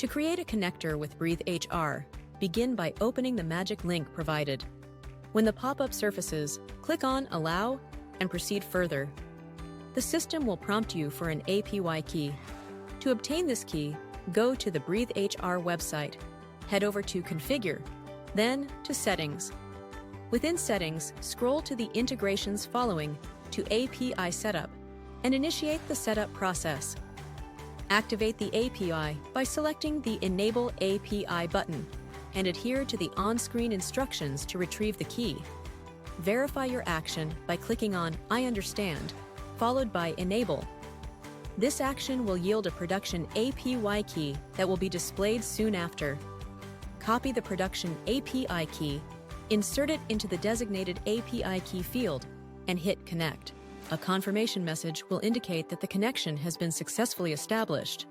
To create a connector with Breathe HR, begin by opening the magic link provided. When the pop-up surfaces, click on Allow and proceed further. The system will prompt you for an API key. To obtain this key, go to the Breathe HR website, head over to Configure, then to Settings. Within Settings, scroll to the integrations following to API Setup and initiate the setup process. Activate the API by selecting the Enable API button and adhere to the on-screen instructions to retrieve the key. Verify your action by clicking on I understand, followed by Enable. This action will yield a production API key that will be displayed soon after. Copy the production API key, insert it into the designated API key field, and hit Connect. A confirmation message will indicate that the connection has been successfully established.